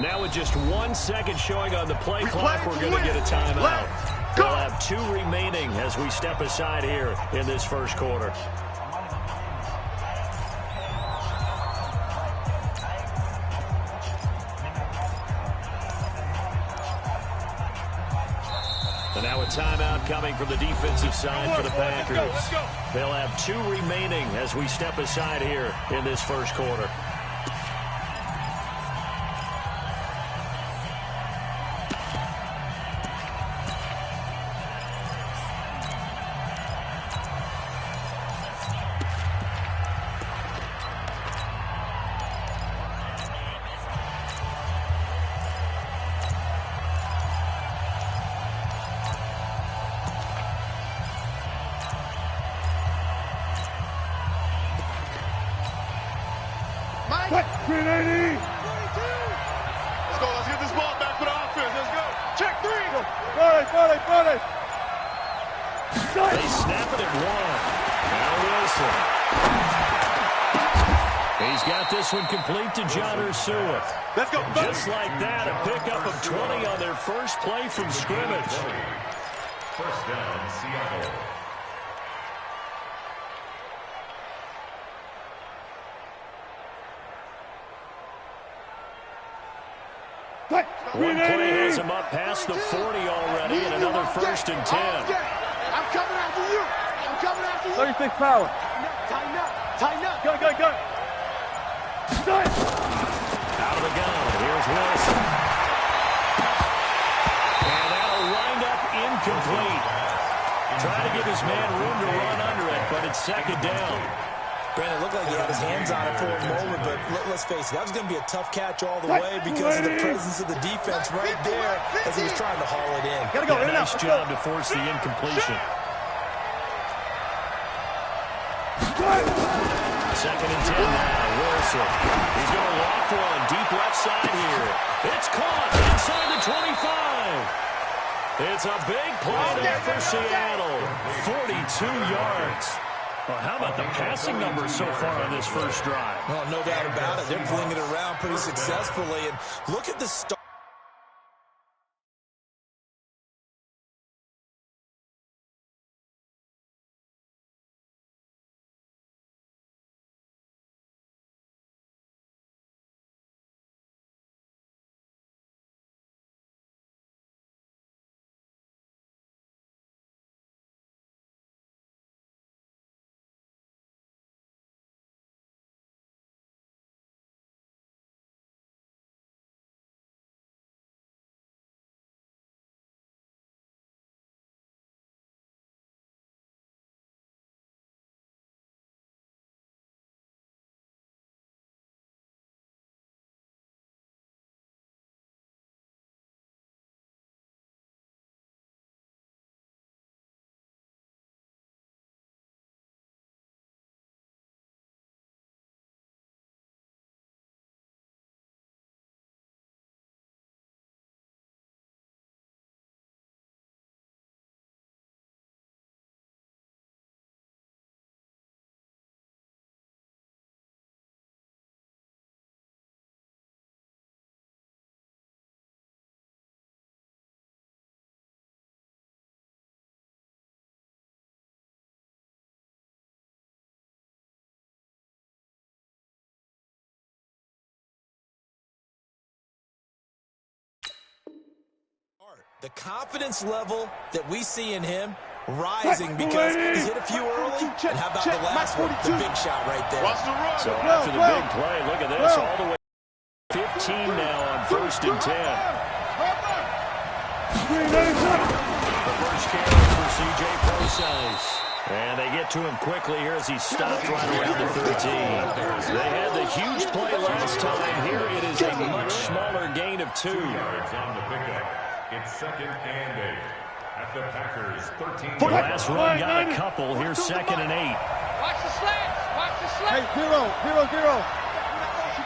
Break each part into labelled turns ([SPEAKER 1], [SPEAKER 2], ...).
[SPEAKER 1] Now with just 1 second showing on the play clock, we're going to get a timeout. We'll have 2 remaining as we step aside here in this first quarter. And now a timeout coming from the defensive side for the Packers. They'll have 2 remaining as we step aside here in this first quarter.
[SPEAKER 2] Let's get this ball back for the offense. Let's go. Check 3.
[SPEAKER 1] They snap it at 1. Now Wilson. He's got this one complete to John Ursua.
[SPEAKER 2] Let's go.
[SPEAKER 1] Just like that, a pickup of 20 on their first play from scrimmage.
[SPEAKER 3] First down, Seattle.
[SPEAKER 1] One play has him up past the 40 already, and another 1st and 10.
[SPEAKER 2] I'm coming after you. I'm coming after you.
[SPEAKER 4] 36 power.
[SPEAKER 2] Tighten up. Tighten up.
[SPEAKER 4] Go.
[SPEAKER 1] Out of the gun. Here's Wilson. And that'll wind up incomplete. Trying to give his man room to run under it, but it's 2nd down.
[SPEAKER 5] Brandon, it looked like he had his hands on it for a moment, but let's face it, that was going to be a tough catch all the way because of the presence of the defense right there as he was trying to haul it in.
[SPEAKER 4] Gotta go.
[SPEAKER 1] Nice job to force the incompletion. 2nd and 10 now. Wilson. He's going to loft one deep left side here. It's caught inside the 25. It's a big play there for Seattle. 42 yards. Well, how about the passing numbers so far on this first drive?
[SPEAKER 5] Well, no doubt about it. They're flinging it around pretty successfully. And look at the start. The confidence level that we see in him rising because he's hit a few early. And how about the last one, the big shot right there.
[SPEAKER 2] Watch the run.
[SPEAKER 1] So after the big play, look at this, all the way 15 now on 1st and 10. The first carry for C.J. Prosise. And they get to him quickly here as he stopped right around the 13. They had the huge play last time. Here it is a much smaller gain of 2.
[SPEAKER 3] 2 yards on the pickup. It's 2nd and 8 at the Packers 13.
[SPEAKER 1] The last run got a couple. Here's 2nd and 8.
[SPEAKER 2] Watch the slants. Watch the slants.
[SPEAKER 4] Hey, 0.
[SPEAKER 2] You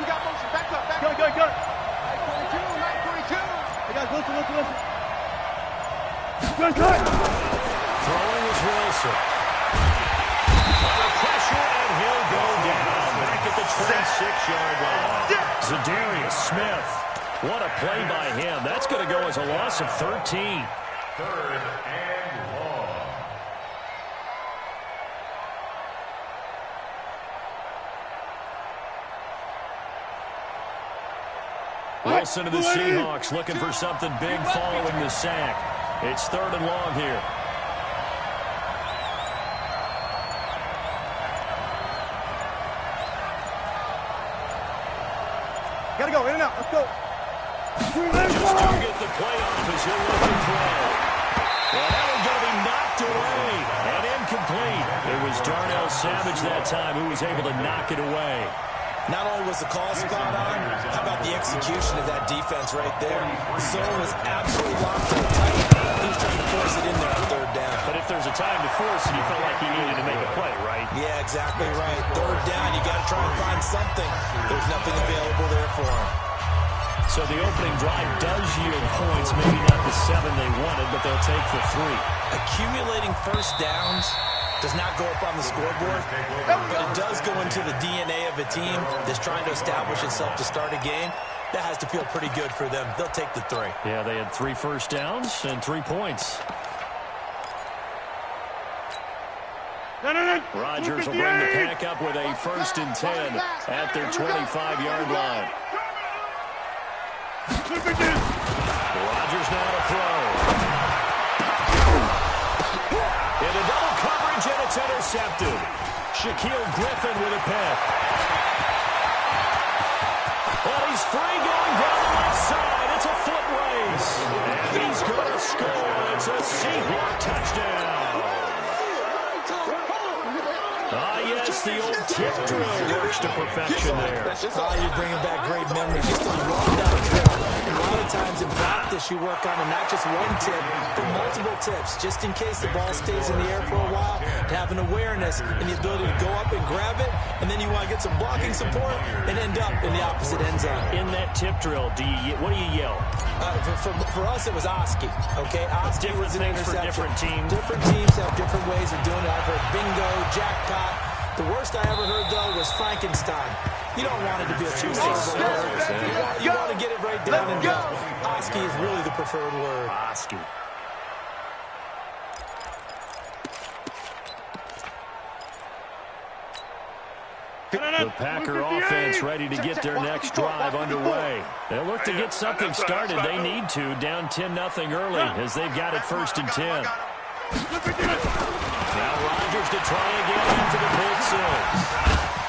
[SPEAKER 2] got motion. Back up.
[SPEAKER 4] Go.
[SPEAKER 2] 942. 942.
[SPEAKER 4] Hey, guys, listen.
[SPEAKER 1] Throwing is Wilson. Under pressure, and he'll go down. Back at the 26-yard line. Zadarius Smith. What a play by him. That's going to go as a loss of 13.
[SPEAKER 3] 3rd and long.
[SPEAKER 1] Wilson to the Seahawks looking for something big following the sack. It's 3rd and long here.
[SPEAKER 2] Gotta go, in and out, let's go.
[SPEAKER 1] Just to get the play off as he'll look to throw. Well, that one's going to be knocked away and incomplete. It was Darnell Savage that time who was able to knock it away.
[SPEAKER 5] Not only was the call spot on, how about the execution of that defense right there? The zone was absolutely locked in tight. He was trying to force it in there on 3rd down.
[SPEAKER 1] But if there's a time to force it, you felt like he needed to make a play, right?
[SPEAKER 5] Yeah, exactly right. 3rd down, you got to try and find something. There's nothing available there for him.
[SPEAKER 1] So the opening drive does yield points, maybe not the 7 they wanted, but they'll take for 3.
[SPEAKER 5] Accumulating first downs does not go up on the scoreboard, but it does go into the DNA of a team that's trying to establish itself to start a game. That has to feel pretty good for them. They'll take the 3.
[SPEAKER 1] Yeah, they had 3 first downs and 3 points. Rodgers will bring the pack up with a 1st and 10 at their 25-yard line. Rodgers now to throw. Into double coverage, and it's intercepted. Shaquille Griffin with a pick. Well, he's free going down the left side. It's a foot race. And he's going to score. It's a Seahawk touchdown. Ah, yes, the old tip drill works to perfection there.
[SPEAKER 5] You're bringing back great memories. Just a raw-down drill. And a lot of times in practice, you work on not just one tip, but multiple tips, just in case the ball stays in the air for a while, to have an awareness and the ability to go up and grab it, and then you want to get some blocking support and end up in the opposite end zone.
[SPEAKER 1] In that tip drill, what do you yell?
[SPEAKER 5] For us, it was Oski. Okay, Oski
[SPEAKER 1] Different
[SPEAKER 5] was an
[SPEAKER 1] things for
[SPEAKER 5] interception.
[SPEAKER 1] different teams.
[SPEAKER 5] Different teams have different ways of doing it. I've heard bingo, jackpot. The worst I ever heard, though, was Frankenstein. You don't want it to be a two-syllable word. You want to get it right down and go. Oski is really the preferred word.
[SPEAKER 1] Oski. The Packer offense ready to get their next drive underway. They look to get something started. They need to, down 10-0 early as they've got it 1st and 10. Now Rodgers to try again after the pick 6.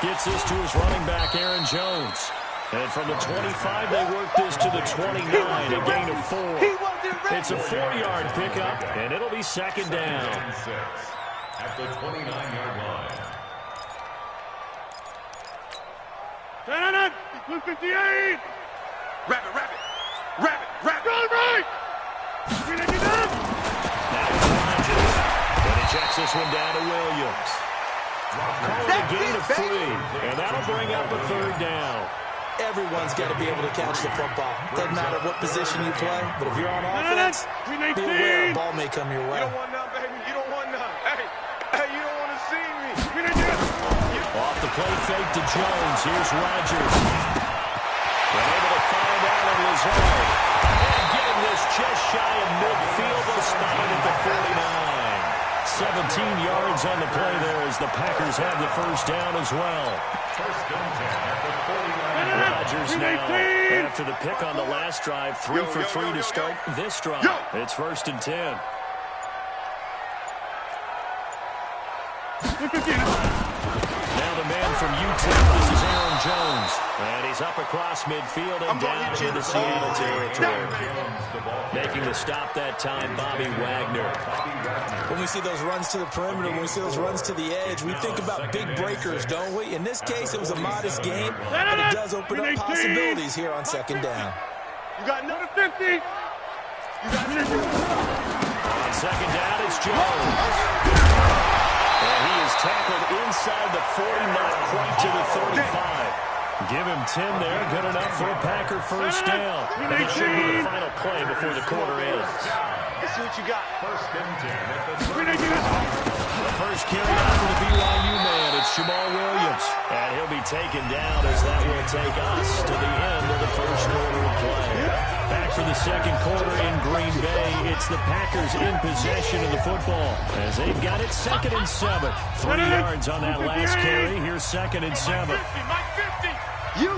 [SPEAKER 1] Gets this to his running back, Aaron Jones. And from the 25, they work this to the 29, a gain of 4. It's a 4-yard pickup, and it'll be 2nd down.
[SPEAKER 3] At the 29-yard line.
[SPEAKER 2] 158! Rabbit! Go right!
[SPEAKER 1] Now it's Rodgers. And he checks this one down to Williams. Call it a gain of 3, and that'll bring up a 3rd down.
[SPEAKER 5] Everyone's got to be able to catch the football. Doesn't matter what position you play, but if you're on offense, be aware a ball may come your way.
[SPEAKER 2] You don't want none, baby. You don't want none. Hey, you don't want to see me.
[SPEAKER 1] Off the play fake to Jones. Here's Rodgers. Been able to find Allen Lazard. And getting this just shy of midfield, but spotted at the 49. 17 yards on the play there as the Packers have the 1st down as well.
[SPEAKER 3] 1st and 10 at the 49.
[SPEAKER 1] Rodgers now, after the pick on the last drive, 3 for 3 to start this drive. It's 1st and 10. Now the man from UTEP, this is Aaron Jones. And he's up across midfield and down into Seattle territory. Making the stop that time, Bobby Wagner.
[SPEAKER 5] When we see those runs to the perimeter, when we see those runs to the edge, we think about big breakers, don't we? In this case, it was a modest game, but it does open up possibilities here on 2nd down.
[SPEAKER 2] You got another 50. You got 50.
[SPEAKER 1] On 2nd down, it's Jones. And he is tackled inside the 40, not quite to the 35. Give him 10 there, good enough for a Packer 1st down. And it should be the final play before the quarter ends.
[SPEAKER 2] Let's see what you got.
[SPEAKER 3] 1st and 10 at the 30.
[SPEAKER 1] The first carry out for the BYU man. It's It's Jamal Williams. And he'll be taken down as that will take us to the end of the first quarter of play. Back for the second quarter in Green Bay. It's the Packers in possession of the football as they've got it 2nd and 7. 3 yards on that last carry. Here's 2nd and 7.
[SPEAKER 2] Mike 50.
[SPEAKER 4] You.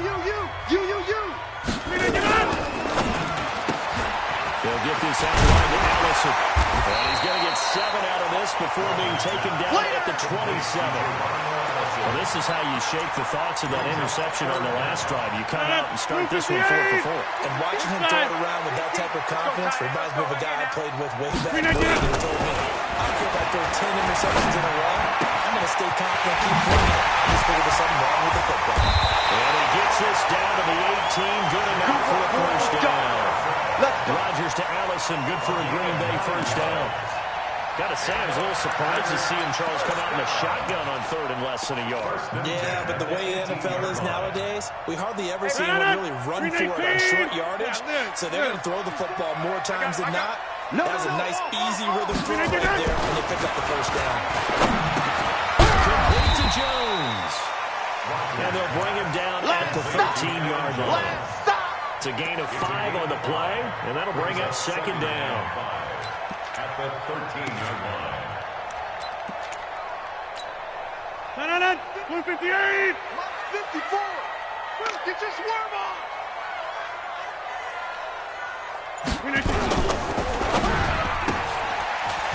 [SPEAKER 1] They'll get this out wide to Allison. And he's going to get 7 out of this before being taken down at the 27. Well, this is how you shake the thoughts of that interception on the last drive. You come out and start this one 4 for 4.
[SPEAKER 5] And watching him throw it around with that type of confidence reminds me of a guy I played with way back when. He told me, I don't care if I throw 10 interceptions in a row. I'm going to stay confident, keep playing. I just figured there's something wrong with the football.
[SPEAKER 1] And he gets this down to the 18. Good enough for a first down. Rodgers to Allison. Good for a Green Bay first down. Got to say, I was a little surprised to see him, Charles, come out in a shotgun on 3rd and less than a yard.
[SPEAKER 5] Yeah, but the way the NFL is nowadays, we hardly ever see anyone really run for it on short yardage. So they're going to throw the football more times than not. That was a nice, easy rhythm throw right there, and they pick up the first down.
[SPEAKER 1] Complete to Jones. And they'll bring him down at the 13-yard line. It's a gain of 5 on the play, and that'll bring up 2nd down.
[SPEAKER 3] At the 13-yard line.
[SPEAKER 2] 158. 54. Get your swerve on.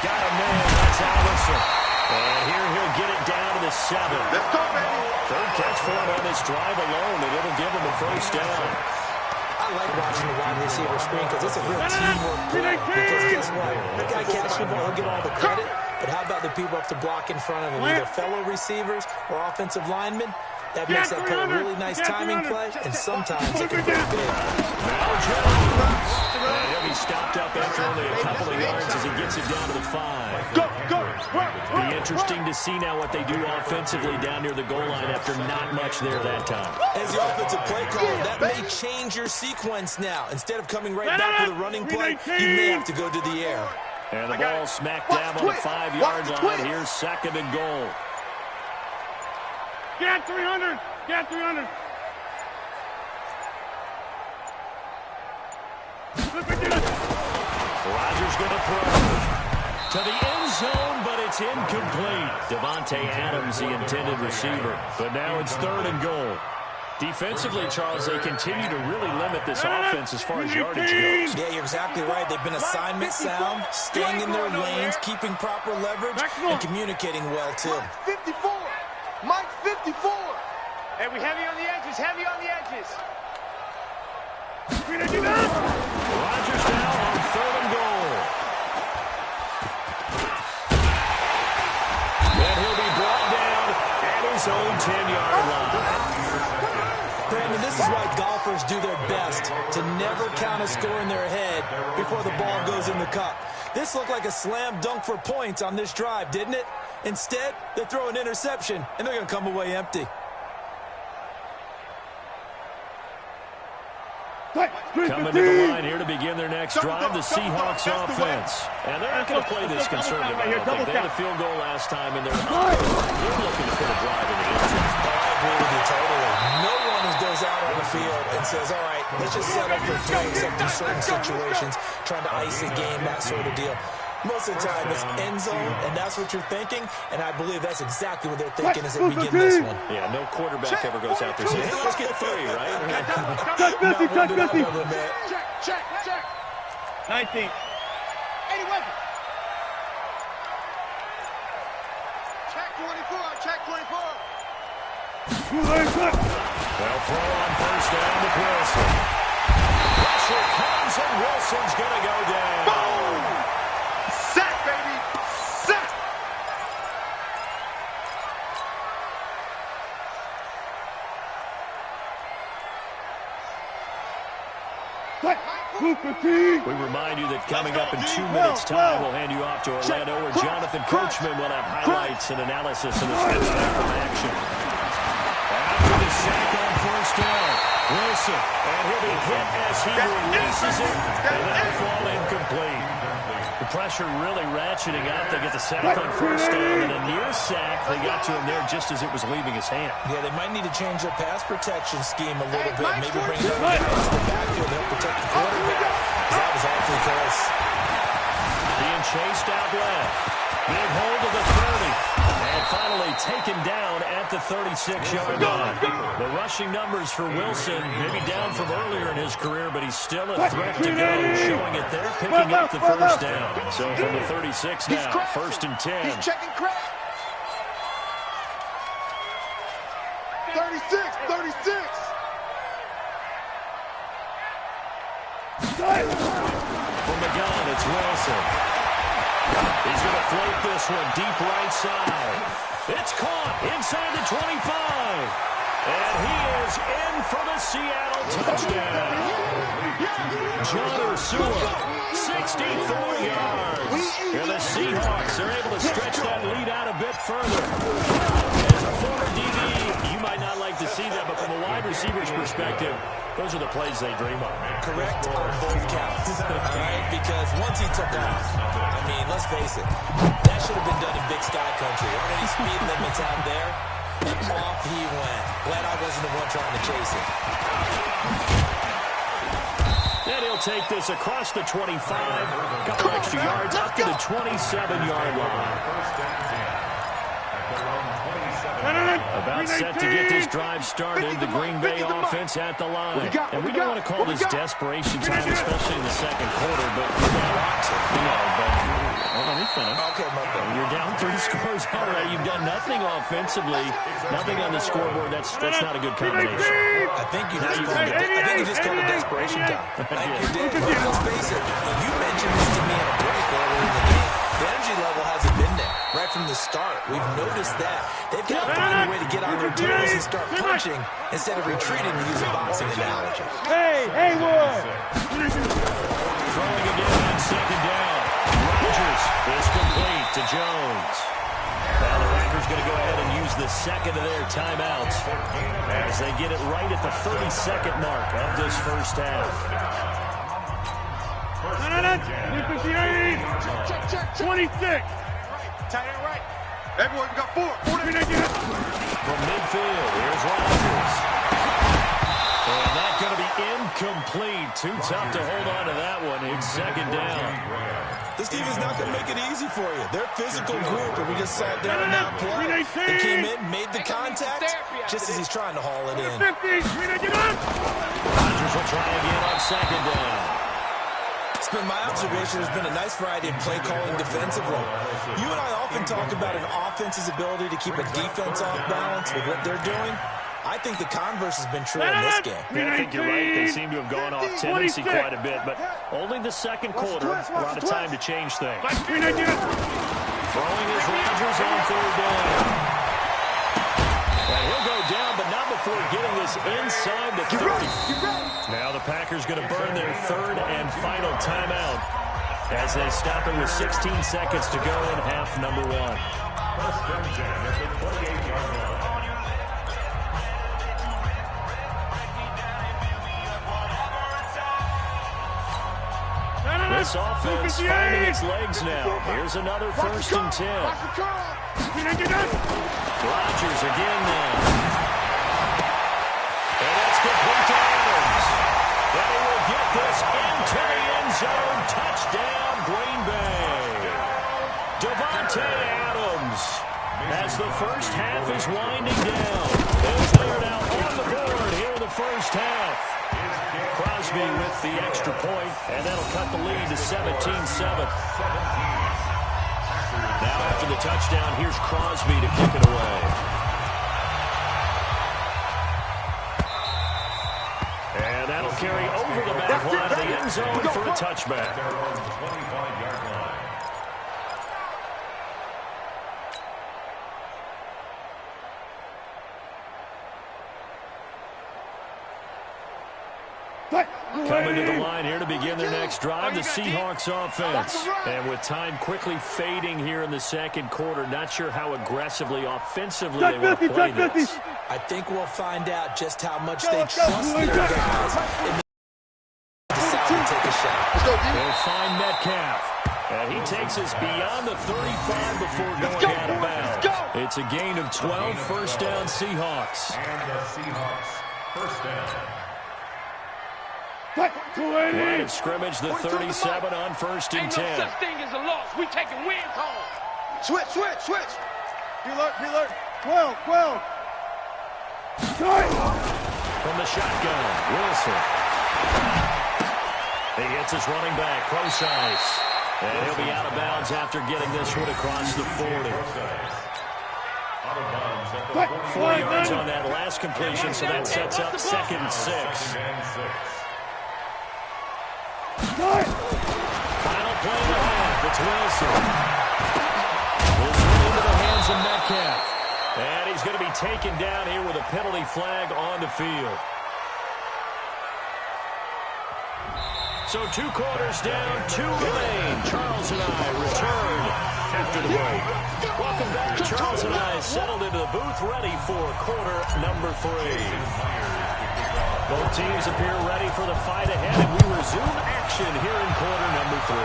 [SPEAKER 1] Got a man. That's Allison. And here he'll get it down to the 7.
[SPEAKER 2] Let's go, baby.
[SPEAKER 1] 3rd catch for him on this drive alone, and it'll give him a first down.
[SPEAKER 5] I like watching the wide receiver screen because it's a real teamwork play. Because guess what? That guy catching the ball, he'll get all the credit. But how about the people up to block in front of him, either fellow receivers or offensive linemen? That makes that play a really nice timing play, and sometimes it can be big.
[SPEAKER 1] Now Jones. And he'll be stopped up after only a couple of yards as he gets it down to the 5.
[SPEAKER 2] Go.
[SPEAKER 1] Be interesting to see now what they do offensively down near the goal line after not much there that time.
[SPEAKER 5] As the offensive play caller, that may change your sequence now. Instead of coming right back to the running play, you may have to go to the air.
[SPEAKER 1] And the ball smacked down on the 5-yard line. Here's 2nd and goal.
[SPEAKER 2] Get 300. Get 300.
[SPEAKER 1] Rodgers going to throw to the end zone, but it's incomplete. Davante Adams, the intended receiver. But now it's 3rd and goal. Defensively, Charles, they continue to really limit this offense as far as yardage goes.
[SPEAKER 5] Yeah, you're exactly right. They've been assignment sound, staying in their lanes, keeping proper leverage, and communicating well, too.
[SPEAKER 4] 54. Mike 54.
[SPEAKER 2] Hey, we heavy on the edges. Heavy on the edges.
[SPEAKER 1] Rodgers now on 3rd and goal. And he'll be brought down at his own 10-yard line.
[SPEAKER 5] Brandon, this is why golfers do their best to never count a score in their head before the ball goes in the cup. This looked like a slam dunk for points on this drive, didn't it? Instead, they throw an interception, and they're going to come away empty.
[SPEAKER 1] Coming to the line here to begin their next drive, the Seahawks offense. And they're not going to play this conservative. I don't think. They had a field goal last time, and they're looking to put a drive in the end zone.
[SPEAKER 5] I agree with you totally. No one goes out on the field and says, all right, let's just settle for throwing something in certain situations, trying to ice a game, that sort of deal. Most of the time, it's end zone, and that's what you're thinking, and I believe that's exactly what they're thinking as they begin this one.
[SPEAKER 1] Yeah, no quarterback ever goes out there saying, hey, let's get 3, right?
[SPEAKER 2] Check. 19. 81.
[SPEAKER 4] Check 24. Check 24.
[SPEAKER 1] They'll throw on first down to Wilson. Pressure comes, and Wilson's going to go down.
[SPEAKER 4] Boom! Sack, baby! Sack!
[SPEAKER 1] We remind you that coming up in 2 minutes' time, we'll hand you off to Orlando, where Jonathan Coachman will have highlights and analysis of this first half from action. After the sack on first down, Wilson, and he'll be hit as he releases it, and that'll fall incomplete. The pressure really ratcheting up. They get the sack on first down, and a near sack. They got to him there just as it was leaving his hand.
[SPEAKER 5] Yeah, they might need to change their pass protection scheme a little bit. Maybe bring another guy into the backfield to help protect the quarterback. That was awfully close.
[SPEAKER 1] Being chased out left. Big hold of the 30. And finally taken down at the 36-yard line. The rushing numbers for Wilson, maybe down from earlier in his career, but he's still a threat to go, showing it there, picking up the first down. So from the 36 now, 1st and 10.
[SPEAKER 4] He's checking crack. 36, 36.
[SPEAKER 1] From the gun, it's Wilson. He's going to float this one deep right side. It's caught inside the 25. And he is in for the Seattle touchdown. John Ursula, 64 yards. And the Seahawks are able to stretch that lead out a bit further. As a former DB, you might not like to see that, but from a wide receiver's perspective, those are the plays they dream of.
[SPEAKER 5] Correct on both counts, all right? Because once he took off, I mean, let's face it, that should have been done in Big Sky Country. Aren't any speed limits out there? And off he went. Glad I wasn't the one trying to chase it.
[SPEAKER 1] And he'll take this across the 25, a couple extra yards up to the 27-yard line. About set to get this drive started. The Green Bay offense at the line. And we don't want to call this desperation time, especially in the second quarter, but we want to. Let me finish.
[SPEAKER 5] Okay, my bad.
[SPEAKER 1] You're down 3 scores already. You've done nothing offensively, nothing on the scoreboard. That's not a good combination.
[SPEAKER 5] I think you just called a desperation time. Like you did. Let's face it. You mentioned this to me in a break earlier in the game. The energy level hasn't been there right from the start. We've noticed that. They've got to find a way to get on their toes and start punching instead of retreating, to use a boxing analogy.
[SPEAKER 6] Hey, Haywood!
[SPEAKER 1] Throwing again on 2nd down. Rodgers is complete to Jones. Now the Packers going to go ahead and use the second of their timeouts as they get it right at the 32nd mark of this first half.
[SPEAKER 6] 26.
[SPEAKER 4] Tight end right. Everyone, we got 4.
[SPEAKER 1] From midfield, here's Rodgers. And that's going to be incomplete. Too tough to hold on to that one. It's 2nd down.
[SPEAKER 5] This team is not going to make it easy for you. They're a physical group, and we just saw there on that play. They came in, made the contact, just as he's trying to haul it in.
[SPEAKER 1] Rodgers will try again on 2nd down.
[SPEAKER 5] It's been my observation there's been a nice variety of play calling defensively. You and I often talk about an offense's ability to keep a defense off balance with what they're doing. I think the converse has been true in this game.
[SPEAKER 1] Yeah, I think you're right. They seem to have gone off tendency quite a bit, but only the second quarter, a lot of time to change things. Throwing is Rodgers on 3rd down. And he'll go down, but not before getting this inside the 30. Now the Packers going to burn their 3rd and final timeout as they stop it with 16 seconds to go in half number 1. This offense finding its legs now. Here's another 1st and 10. Rodgers again now. And that's complete to Adams. And he will get this into the end zone. Touchdown, Green Bay. Davante Adams, as the first half is winding down. As they're now on the board here in the first half. Crosby with the extra point, and that'll cut the lead to 17-7. Now after the touchdown, here's Crosby to kick it away. And that'll carry over the back line of the end zone for a touchback. Coming to the line here to begin their next drive, the Seahawks offense. And with time quickly fading here in the second quarter, not sure how aggressively, offensively they want to play this.
[SPEAKER 5] I think we'll find out just how much they trust their guys and decide to take a shot.
[SPEAKER 1] They'll find Metcalf. And he takes us beyond the 35 before going out of bounds. It's a gain of 12, first down Seahawks.
[SPEAKER 3] And the Seahawks, first down.
[SPEAKER 1] Line of scrimmage, the 37 on first and 10.
[SPEAKER 6] Ain't no such thing as a loss. We taking wins home.
[SPEAKER 4] Switch.
[SPEAKER 6] Preload. 12.
[SPEAKER 1] From the shotgun, Wilson. He hits his running back, close ice. And he'll be out of bounds after getting this one across the 40.
[SPEAKER 3] Out of bounds at the
[SPEAKER 1] 4 yards on that last completion, so that sets up second and 6. Final play of the half, it's Wilson. Wilson into the hands of Metcalf. And he's going to be taken down here with a penalty flag on the field. So 2 quarters down, 2 remain. Charles and I return after the break. Welcome back. Charles and I settled into the booth ready for quarter number 3. Both teams appear ready for the fight ahead, and we resume action here in quarter number 3.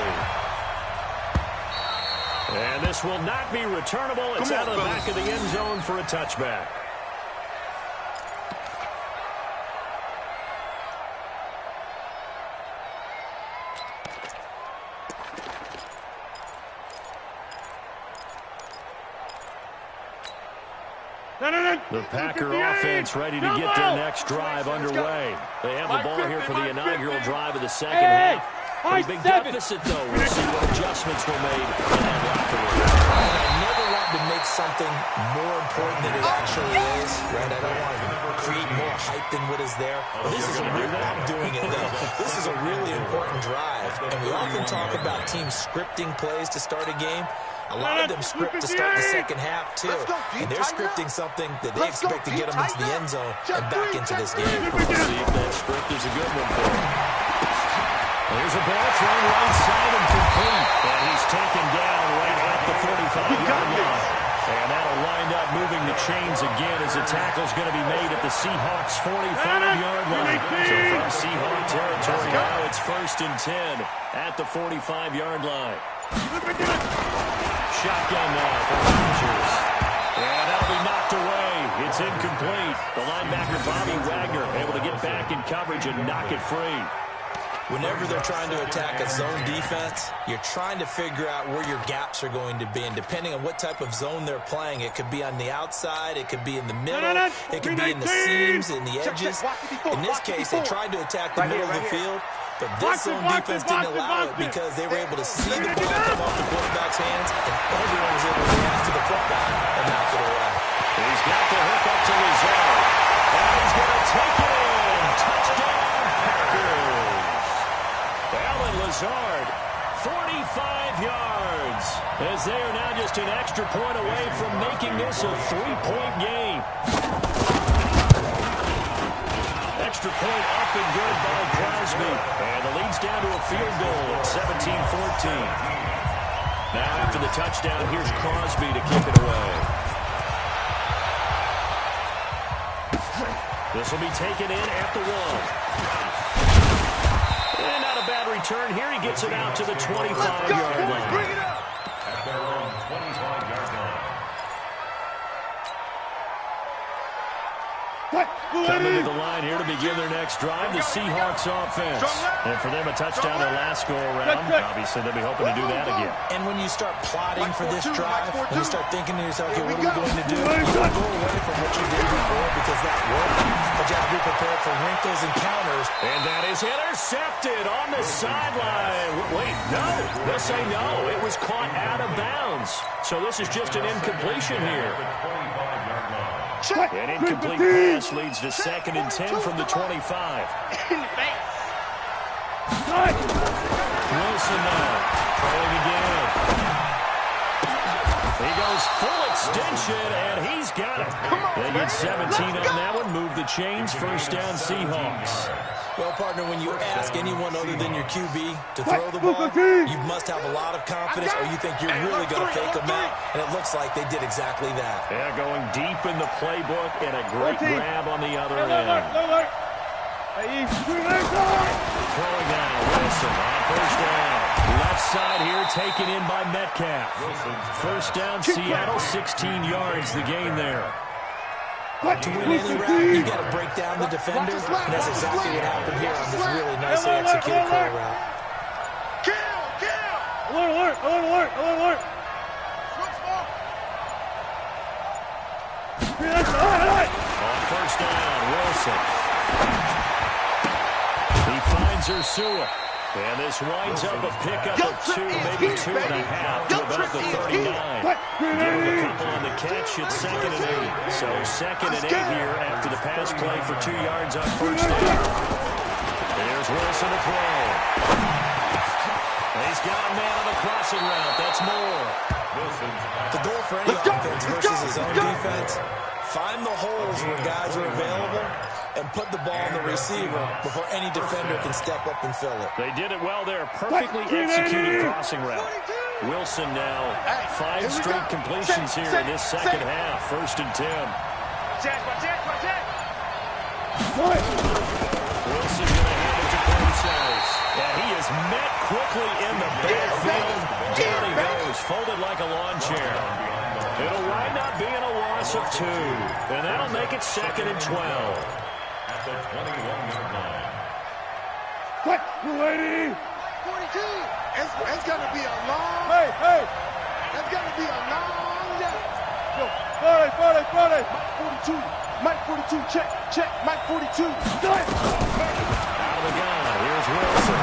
[SPEAKER 1] And this will not be returnable. It's out of the back of the end zone for a touchback. The Packer offense ready to get their next drive underway. They have the ball here for the inaugural drive of the second half. Pretty big deficit, though. We'll see what adjustments were made in that locker room.
[SPEAKER 5] I never want to make something more important than it actually is, right? I don't want to create more hype than what is there. But this is a real, I'm doing it, though. This is a really important drive. And we often talk about teams scripting plays to start a game. A lot of them script to start the second half, too. And they're scripting something that they expect to get them into the end zone and back into this game.
[SPEAKER 1] We'll see if that script is a good one for them. There's a ball thrown right side and complete. And he's taken down right at the 45-yard line. And that'll wind up moving the chains again as the tackle's going to be made at the Seahawks' 45-yard line. So from Seahawk territory now, it's first and 10 at the 45-yard line. Shotgun now for Rodgers. And that'll be knocked away. It's incomplete. The linebacker, Bobby Wagner, able to get back in coverage and knock it free.
[SPEAKER 5] Whenever they're trying to attack a zone defense, you're trying to figure out where your gaps are going to be. And depending on what type of zone they're playing, it could be on the outside, it could be in the middle, it could be in the seams, in the edges. In this case, they tried to attack the middle of the field, but this zone defense didn't allow it because they were able to see the ball come off the quarterback's hands, and everyone was able to react to the football and knock it away.
[SPEAKER 1] He's got the hook up to Lazard. And he's going to take it in. Touchdown, Packers. Allen Lazard, 45 yards. As they are now just an extra point away from making this a 3-point game. Extra point up and good by Crosby. And the lead's down to a field goal at 17-14. Now after the touchdown, here's Crosby to kick it away. This will be taken in at the 1. And not a bad return here. He gets it out to the 25-yard line.
[SPEAKER 3] At their own 25-yard line.
[SPEAKER 1] Coming to the line here to begin their next drive, the Seahawks offense. And for them, a touchdown their last go-around. Obviously, they'll be hoping to do that again.
[SPEAKER 5] And when you start plotting for this drive, when you start thinking to yourself, okay, what are we going to do? You don't go away from what you did before because that worked. But you have to be prepared for wrinkles and counters.
[SPEAKER 1] And that is intercepted on the sideline. Wait, no. Let's say no. It was caught out of bounds. So this is just an incompletion here. An incomplete pass leads to second and 10 from the 25. Wilson now. Throwing again. He goes full extension, and he's got it. They get 17 on that one. Move the chains. First down, Seahawks.
[SPEAKER 5] Well, partner, when you ask anyone other than your QB to throw the ball, you must have a lot of confidence or you think you're really going to fake them out, and it looks like they did exactly that.
[SPEAKER 1] Yeah, going deep in the playbook and a great grab on the other end. Throwing now, Wilson on first down. Left side here taken in by Metcalf. First down, Seattle, 16 yards the gain there.
[SPEAKER 5] To win any route, you got to break down the defender, and that's exactly what happened here on this really nicely executed curl route.
[SPEAKER 6] Alert, alert, alert, alert, alert.
[SPEAKER 1] On first down, Wilson. He finds Ursua. And this winds up a pickup of 2, maybe 2.5 to about the 39. Give him a couple on the catch. It's 2nd and 8. So 2nd and 8 here after the pass play for 2 yards on first down. There's Wilson to throw. He's got a man on the crossing route. That's more.
[SPEAKER 5] The goal for any offense versus his own defense, find the holes where guys are available and put the ball on the receiver before any defender can step up and fill it.
[SPEAKER 1] They did it well there. Perfectly executed crossing route. Wilson now 5 straight completions here in this second half. 1st and 10. Wilson going to hand it to Gonzalez. And he is met quickly in the backfield. Down he goes, folded like a lawn chair. It'll wind up being a loss of 2. And that'll make it 2nd and 12.
[SPEAKER 3] At the 21-yard line.
[SPEAKER 6] Quick, you ready?
[SPEAKER 4] 42. It's going to be a long.
[SPEAKER 6] Hey, hey.
[SPEAKER 4] It's going to be a long day.
[SPEAKER 6] Yo, 40.
[SPEAKER 4] Mike 42, check. Mike 42.
[SPEAKER 1] Out of the gun, here's Wilson.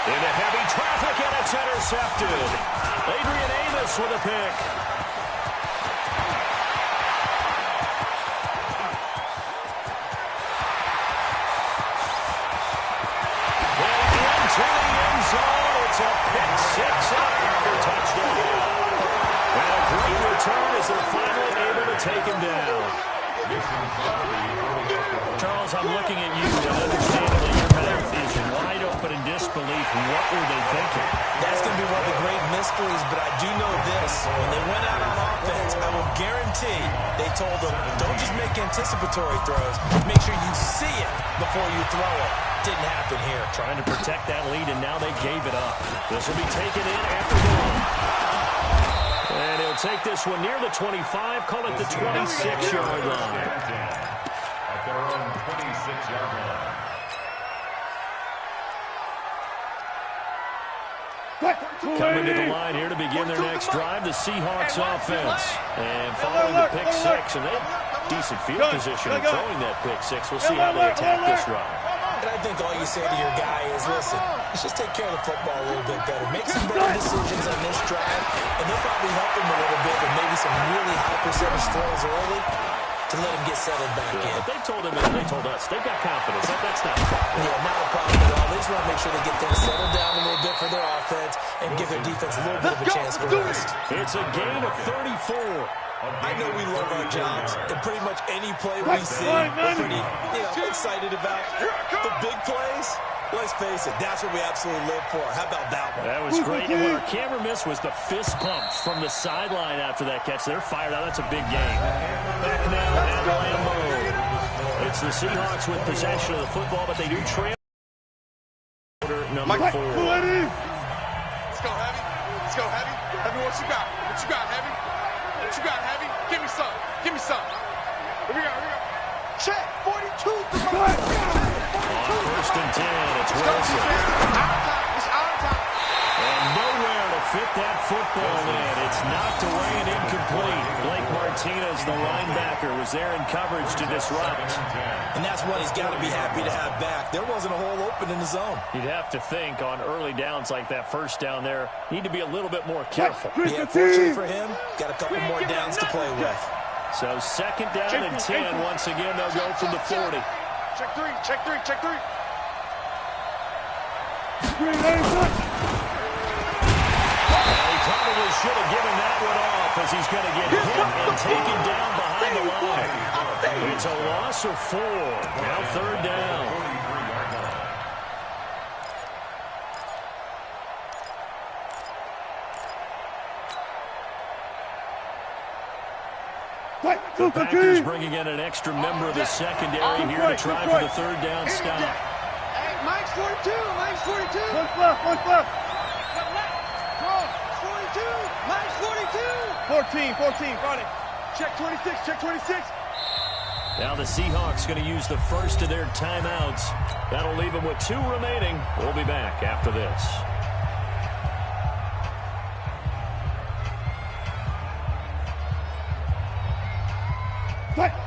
[SPEAKER 1] Into heavy traffic, and it's intercepted. Adrian Amos with a pick. To the end zone, it's a pick 6 and a touchdown. And a great return as they're finally able to take him down. Charles, I'm looking at you and understandably your mouth is wide open in disbelief. What were they thinking?
[SPEAKER 5] That's going to be one of the great mysteries, but I do know this. When they went out on offense, I will guarantee they told them, don't just make anticipatory throws. Make sure you see it before you throw it. Didn't happen here.
[SPEAKER 1] Trying to protect that lead, and now they gave it up. This will be taken in after the one. And he'll take this one near the 25, call it the 26-yard line.
[SPEAKER 3] At their own 26-yard line.
[SPEAKER 1] Coming to the line here to begin their next drive, the Seahawks offense. And following the pick 6, and they have decent field position in throwing that pick 6. We'll see how they attack this drive.
[SPEAKER 5] And I think all you say to your guy is, listen, let's just take care of the football a little bit better. Make some better decisions on this drive, and they'll probably help him a little bit with maybe some really high percentage throws early to let him get settled back in.
[SPEAKER 1] But they told him, and they told us, they've got confidence. That's not a problem.
[SPEAKER 5] Yeah, not a problem at all. They just want to make sure they get things settled down a little bit for their offense and give their defense a little bit of a chance to rest.
[SPEAKER 1] It's a gain of 34.
[SPEAKER 5] I know we love our jobs, and pretty much any play we see, we're pretty excited about. The big plays, let's face it, that's what we absolutely live for. How about that one?
[SPEAKER 1] That was great. And what our camera missed was the fist pumps from the sideline after that catch. They're fired out. That's a big game. Back now at Lambeau. It's the Seahawks with possession of the football, but they do trail. Number 4.
[SPEAKER 4] Let's go, Heavy. Let's go, Heavy. Heavy, what you got? What you got, Heavy? What you got, Heavy? Give me some. Give me some. Here we go. Check. 42.
[SPEAKER 1] On 1st and 10, it's Wilson.
[SPEAKER 4] It's our time.
[SPEAKER 1] And nowhere to fit that football in. It's knocked away and incomplete. Blake Martinez, the linebacker, was there in coverage to disrupt.
[SPEAKER 5] And that's what he's got to be happy to have back. There wasn't a hole open in the zone.
[SPEAKER 1] You'd have to think on early downs like that first down there, need to be a little bit more careful.
[SPEAKER 5] Yeah, fortunately for him, got a couple more downs to play with.
[SPEAKER 1] So 2nd down and 10. Once again, they'll go from the 40.
[SPEAKER 4] Check 3.
[SPEAKER 1] He probably should have given that one off as he's going to get hit and taken down behind the line. It's a loss of 4. Now 3rd down. The Packers bringing in an extra member of the secondary here to try for the 3rd down stop.
[SPEAKER 4] Hey, Mike's 42, minus 42.
[SPEAKER 6] What's left? What's left?
[SPEAKER 4] Cross, 42, minus 42.
[SPEAKER 6] 14, Friday.
[SPEAKER 4] Check 26, check 26.
[SPEAKER 1] Now the Seahawks going to use the first of their timeouts. That'll leave them with 2 remaining. We'll be back after this.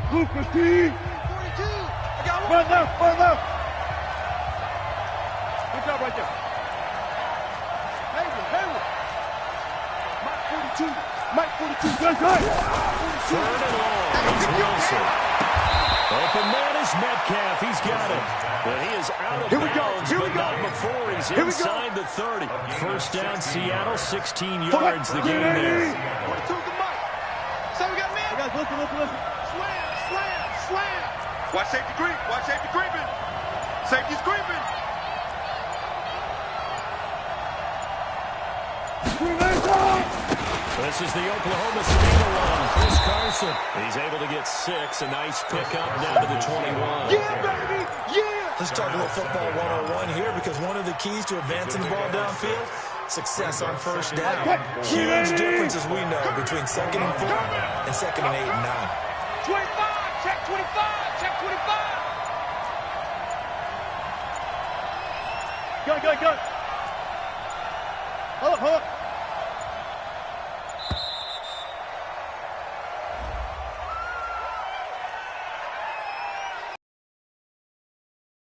[SPEAKER 6] Blue 15.
[SPEAKER 4] 42. I got one.
[SPEAKER 6] Run left, run left. Good job right there.
[SPEAKER 4] Hayward. Mike 42.
[SPEAKER 6] Good, good.
[SPEAKER 1] Third and long. It's Wilson. Open man is Metcalf. He's got it. But he is out of bounds, but not before he's inside the 30. First down, Seattle, 16 yards the game there.
[SPEAKER 4] 42 to Mike. So we got man.
[SPEAKER 6] Guys, listen.
[SPEAKER 4] Slam. Watch safety creep. Watch safety creeping. Safety's creeping.
[SPEAKER 1] This is the Oklahoma State run. Chris Carson. He's able to get 6. A nice pickup down to the 21.
[SPEAKER 4] Yeah, baby. Yeah.
[SPEAKER 5] Let's talk a little football 101 here, because one of the keys to advancing the ball downfield, success on first down. Huge difference, as we know, between 2nd and 4 and 2nd and 8 and 9.
[SPEAKER 4] 25. Check 25. Check 25.
[SPEAKER 6] Go. Hold up.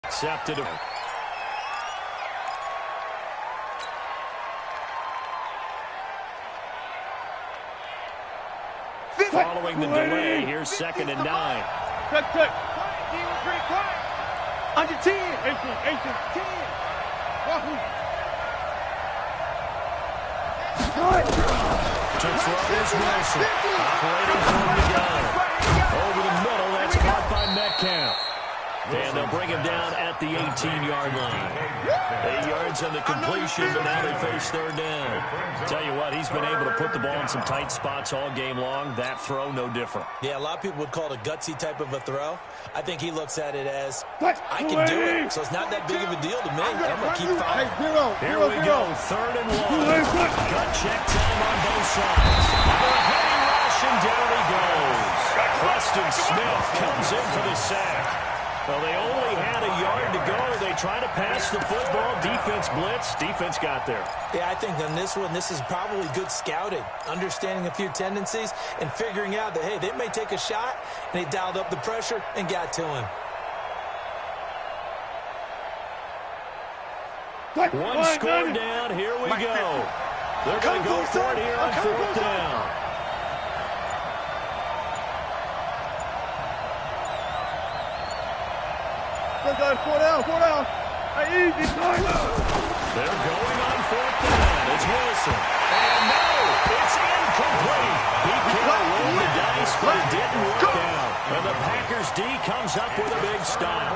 [SPEAKER 1] Accepted. Following the delay, here's 2nd and 9.
[SPEAKER 6] Check.
[SPEAKER 4] Quiet. Under 10.
[SPEAKER 6] 18.
[SPEAKER 4] 10.
[SPEAKER 6] Wahoo.
[SPEAKER 1] To throw is Wilson. Operating from the gun. Over the middle, that's caught by Metcalf. And they'll bring him down at the 18-yard line. 8 yards on the completion, but now they face 3rd down. Tell you what, he's been able to put the ball in some tight spots all game long. That throw, no different.
[SPEAKER 5] Yeah, a lot of people would call it a gutsy type of a throw. I think he looks at it as, I can do it. So it's not that big of a deal to me. I'm going to keep firing.
[SPEAKER 1] Here we go, 3rd and 1. Gut check time on both sides. The heavy rush, and down he goes. Preston Smith comes in for the sack. Well, they only had a yard to go. They try to pass the football. Defense blitz. Defense got there.
[SPEAKER 5] Yeah, I think on this one, this is probably good scouting, understanding a few tendencies, and figuring out that, hey, they may take a shot, and they dialed up the pressure and got to him.
[SPEAKER 1] One score down. Here we go. They're going to go for it here on 4th down.
[SPEAKER 6] Guys, 4 down. Hey, easy, time.
[SPEAKER 1] They're going on 4th down. It's Wilson. And no, it's incomplete. He could have rolled the dice, but it didn't work out. And the Packers D comes up with a big stop.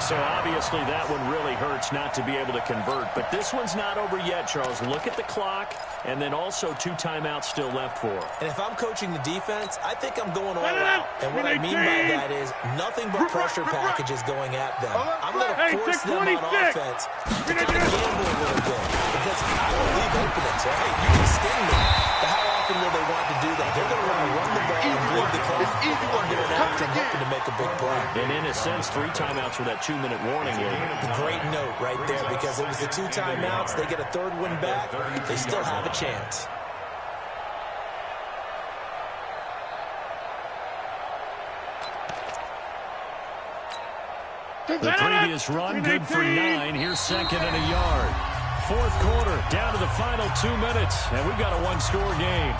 [SPEAKER 1] So obviously that one really hurts not to be able to convert. But this one's not over yet, Charles. Look at the clock, and then also 2 timeouts still left for him.
[SPEAKER 5] And if I'm coaching the defense, I think I'm going all out. And what I mean by that is nothing but pressure packages going at them. I'm going to force them on offense to kind of gamble a little bit, because I will leave openings. So, hey, you can sting me, but how often will they want to do that? They're going to want to run the ball and bleed the clock. I'm going after them, hoping to make a big play.
[SPEAKER 1] And in a sense, 3 timeouts with that 2-minute warning.
[SPEAKER 5] Great note right there, because it was the 2 timeouts. They get a 3rd one back. They still have a chance.
[SPEAKER 1] The previous run, good for 9. Here's 2nd and a yard. 4th quarter, down to the final 2 minutes, and we've got a 1-score game.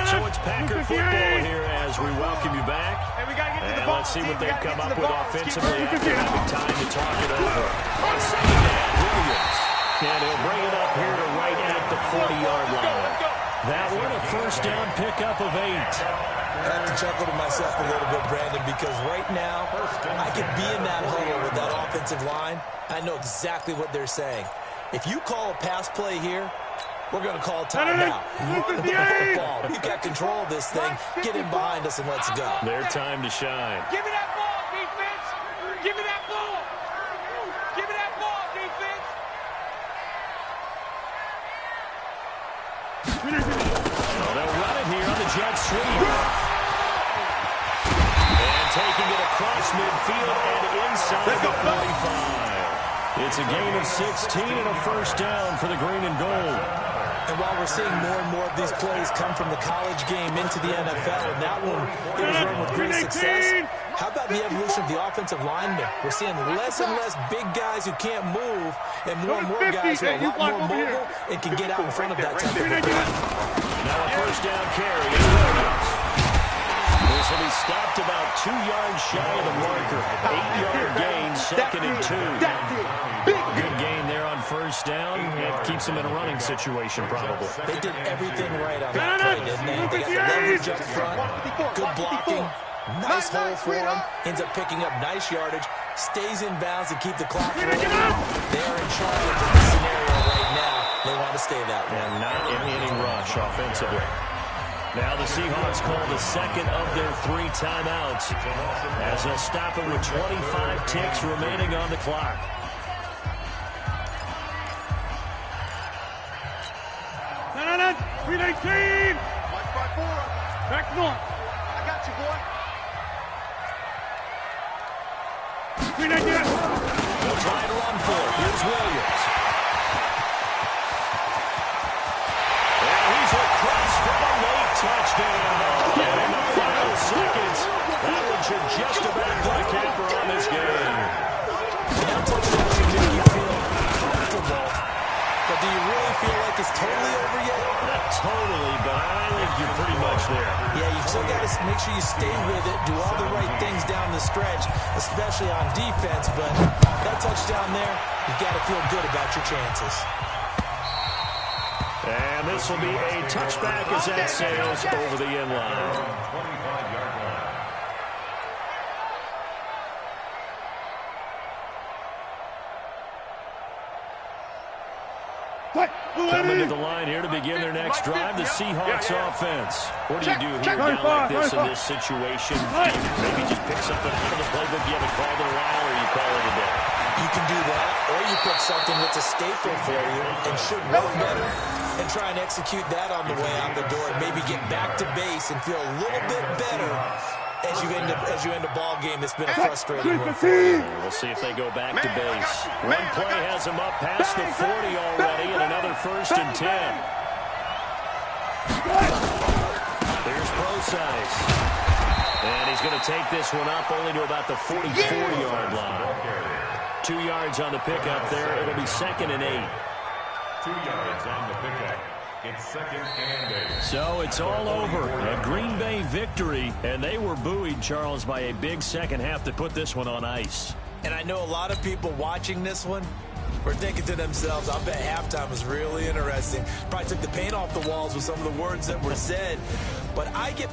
[SPEAKER 1] So it's Packer football here as we welcome you back. And let's see what they've come up with offensively after having time to talk it over. On 2nd down, Williams. And he'll bring it up here to right at the 40-yard line. That one, a 1st down pickup of 8.
[SPEAKER 5] I have to chuckle to myself a little bit, Brandon, because right now I could be in that huddle with that offensive line. I know exactly what they're saying. If you call a pass play here, We're going to call timeout. Run the ball. We've got control of this thing. Get in behind us and let's go.
[SPEAKER 1] Their time to shine.
[SPEAKER 4] Give me that ball, defense. Give me that ball. Give me that ball, defense.
[SPEAKER 1] Well, they'll run it here on the jet sweep. And taking it across midfield and inside the 45. It's a gain of 16 and a first down for the green and gold.
[SPEAKER 5] And while we're seeing more and more of these plays come from the college game into the NFL, and that one, it was run with great success, how about the evolution of the offensive linemen? We're seeing less and less big guys who can't move, and more guys who are a lot more mobile and can get out in front of that type of thing.
[SPEAKER 1] Now a first down carry. This will be stopped about 2 yards shy of the marker. 8-yard gain, 2nd and 2. Good gain there on first down. It keeps them in a running situation, probably.
[SPEAKER 5] They did everything right on that play, didn't they? They got the leverage up front, good blocking, nice hole for him, ends up picking up nice yardage, stays in bounds to keep the clock rolling. They're in charge of the scenario right now. They want to stay that way.
[SPEAKER 1] And not in any rush offensively. Now the Seahawks call the second of their 3 timeouts as they'll stop it with 25 ticks remaining on the clock.
[SPEAKER 6] No. 319. Back north.
[SPEAKER 4] I got you, boy.
[SPEAKER 6] 319.
[SPEAKER 1] They'll try and run for it. Here's Williams. And he's across for a late touchdown. And in the final seconds, that one should just about put a capper on this game.
[SPEAKER 5] That touchdown should make you feel comfortable. But do you really feel like it's totally over yet?
[SPEAKER 1] Not totally, but I think you're pretty much there.
[SPEAKER 5] Yeah, you still got to make sure you stay with it, do all the right things down the stretch, especially on defense. But that touchdown there, you've got to feel good about your chances.
[SPEAKER 1] And this will be a touchback as that sails over the end line.
[SPEAKER 3] 25-yard line.
[SPEAKER 1] Coming to the line here to begin their next drive, the Seahawks offense. What do you do here, down like this in this situation? Maybe just pick something out of the playbook you haven't called in a while, or you call it a day?
[SPEAKER 5] You can do that, or you pick something that's a staple for you and should work better, and try and execute that on the way out the door, and maybe get back to base and feel a little bit better as you end a ball game that's been a frustrating one for you.
[SPEAKER 1] We'll see if they go back to base. One play has them up past the 40 already, and another 1st and 10. There's Procise. And he's going to take this one up only to about the 44-yard line. 2 yards on the pickup there. It'll be 2nd and 8.
[SPEAKER 3] 2 yards on the pickup. It's 2nd and 8.
[SPEAKER 1] So it's all over. A Green Bay victory, and they were buoyed, Charles, by a big second half to put this one on ice.
[SPEAKER 5] And I know a lot of people watching this one were thinking to themselves, I'll bet halftime was really interesting. Probably took the paint off the walls with some of the words that were said. But I get